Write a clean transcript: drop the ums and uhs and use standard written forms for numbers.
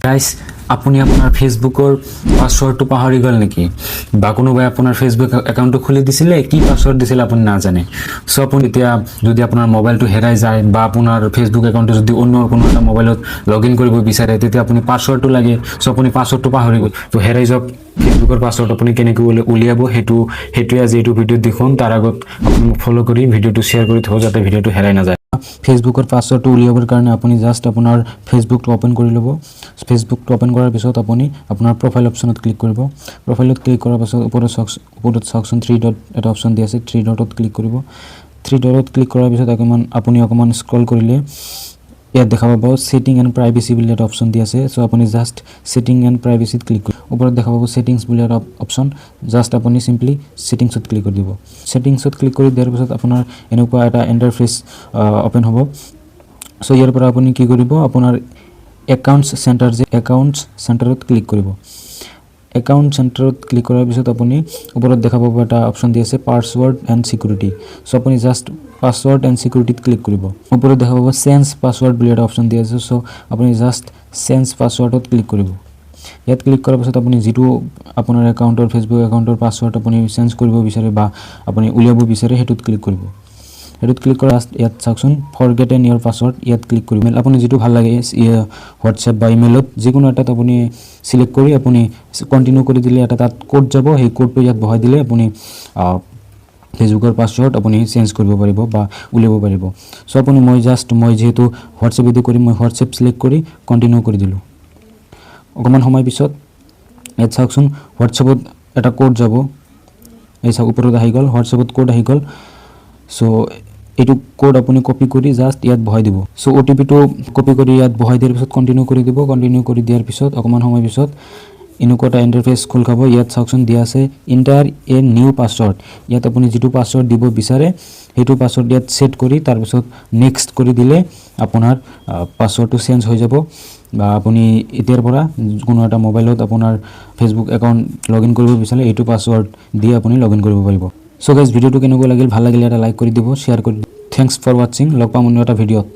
guys আপুনি আপোনাৰ ফেসবুকৰ পাসওয়াৰ্ডটো পাহৰি গল নেকি বা কোনোবাই আপোনাৰ ফেসবুক একাউণ্টটো খুলি দিছিলে কি পাসওয়াৰ্ড দিছিল আপুনি নাজানে সো আপুনি এতিয়া যদি আপোনাৰ মোবাইলটো হেৰাই যায় বা আপোনাৰ ফেসবুক একাউণ্টটো যদি অন্য কোনো এটা মোবাইলত লগইন কৰিব বিচাৰে তেতিয়া আপুনি পাসওয়াৰ্ডটো লাগে সো আপুনি পাসওয়াৰ্ডটো পাহৰি গল তো হেৰাই যাওক ফেসবুকৰ পাসওয়াৰ্ড আপুনি কেনেকৈ উলিয়াব হেতুৱে আজি এইটো ভিডিঅ দেখুন তাৰ আগত আপুনি মোক ফলো কৰি ভিডিঅটো শেয়াৰ কৰি থব যাতে ভিডিঅটো হেৰাই নাযায় ফেসবুকৰ পাসওয়াৰ্ডটো উলিয়াবৰ কাৰণে আপুনি জাস্ট আপোনাৰ ফেসবুকটো ওপেন কৰি ল'ব ফেসবুকটো ওপেন কৰাৰ পিছত আপুনি আপোনাৰ প্ৰফাইল অপচনত ক্লিক কৰিব প্ৰফাইলত ক্লিক কৰাৰ পিছত ওপৰত সেকশন 3 ডট এটা অপচন দি আছে 3 ডটত ক্লিক কৰিব 3 ডটত ক্লিক কৰাৰ পিছত আপুনি অকমান স্ক্ৰল কৰিলে ইয়াত দেখা পাব সেটিং এন্ড প্ৰাইভেসি বুলি এটা অপচন দি আছে সো আপুনি জাস্ট সেটিং এন্ড প্ৰাইভেসিত ক্লিক কৰিব ওপৰত দেখা পাব সেটিংস বুলি এটা অপচন জাস্ট আপুনি সিম্পলি সেটিংসত ক্লিক কৰি দিব সেটিংসত ক্লিক কৰি দিয়াৰ পিছত আপোনাৰ এনেকুৱা এটা ইন্টাৰফেস ওপেন হ'ব সো ইয়াৰ পৰা আপুনি কি কৰিব আপোনাৰ একাউণ্টছ চেণ্টাৰত ক্লিক কৰিব একাউণ্ট চেণ্টাৰত ক্লিক কৰাৰ পিছত আপুনি ওপৰত দেখা পাব এটা অপচন দি আছে পাসওয়াৰ্ড এণ্ড সিকিউৰিটি সো আপুনি জাস্ট পাসওয়াৰ্ড এণ্ড সিকিউৰিটিত ক্লিক কৰিব ওপৰত দেখা পাব চেঞ্জ পাসওয়ার্ড বুলি এটা অপচন দি আছে সো আপুনি জাস্ট চেঞ্জ পাসওয়ার্ডত ক্লিক কৰিব ইয়াত ক্লিক কৰাৰ পিছত আপুনি যেটো আপোনাৰ একাউণ্টৰ ফেসবুক একাউণ্টৰ পাসওয়াৰ্ড আপুনি চেঞ্জ কৰিব বিচাৰে বা আপুনি উলিয়াব বিচাৰে হেতুত ক্লিক কৰিব হেতুত ক্লিক কৰা ইয়াত চাওকচোন ফৰগেট ইয়োৰ পাসওয়াৰ্ড ইয়াত ক্লিক কৰিব আপুনি যেটো ভাল লাগে হোৱাটছএপ বা ইমেইলত যিকোনো এটা আপুনি সিলেক্ট কৰি আপুনি কন্টিনিউ কৰি দিলে এটা তাত কোড যাব সেই কোডটো ইয়াত বহাই দিলে আপুনি ফেসবুকৰ পাসওয়াৰ্ড আপুনি চেঞ্জ কৰিব পাৰিব বা উলিয়াব পাৰিব সো আপুনি মই যেহেতু হোৱাটছএপ দি কৰি মই হোৱাটছএপ সিলেক্ট কৰি কন্টিনিউ কৰি দিলো অকমান সময় পিছত ইয়াত চাওকচোন হোৱাটছএপত এটা কোড যাব এই চাওক ওপৰত আহি গল হোৱাটছএপত কোড আহি গল সো এইটো কোড আপুনি কপি কৰি জাস্ট ইয়াত বহাই দিব সো ওটিপিটো কপি কৰি ইয়াত বহাই দিয়াৰ পিছত কন্টিনিউ কৰি দিব কন্টিনিউ কৰি দিয়াৰ পিছত অকমান সময় পিছত এনেকুৱা এটা ইন্টাৰফেস খোল খাব ইয়াত চাওকচোন দিয়া আছে এন্টাৰ এ নিউ পাসওয়াৰ্ড ইয়াত আপুনি যেটো পাসওয়াৰ্ড দিব বিচাৰে হেতু পাসওয়াৰ্ড ইয়াত সেট কৰি তাৰ পিছত নেক্সট কৰি দিলে আপোনাৰ পাসওয়াৰ্ডটো চেঞ্জ হৈ যাব বা আপুনি এতিয়াৰ পৰা কোনো এটা মোবাইলত আপোনাৰ ফেসবুক একাউণ্ট লগইন কৰিব বিচাৰে এইটো পাসওয়াৰ্ড দি আপুনি লগইন কৰিব পাৰিব সো গাইস ভিডিওটো কেনেকুৱা লাগিল ভাল লাগিলে এটা লাইক কৰি দিব শেয়াৰ কৰি থ্যাঙ্কস ফৰ ওয়াচিং লগ পাম অন্য এটা ভিডিঅ'ত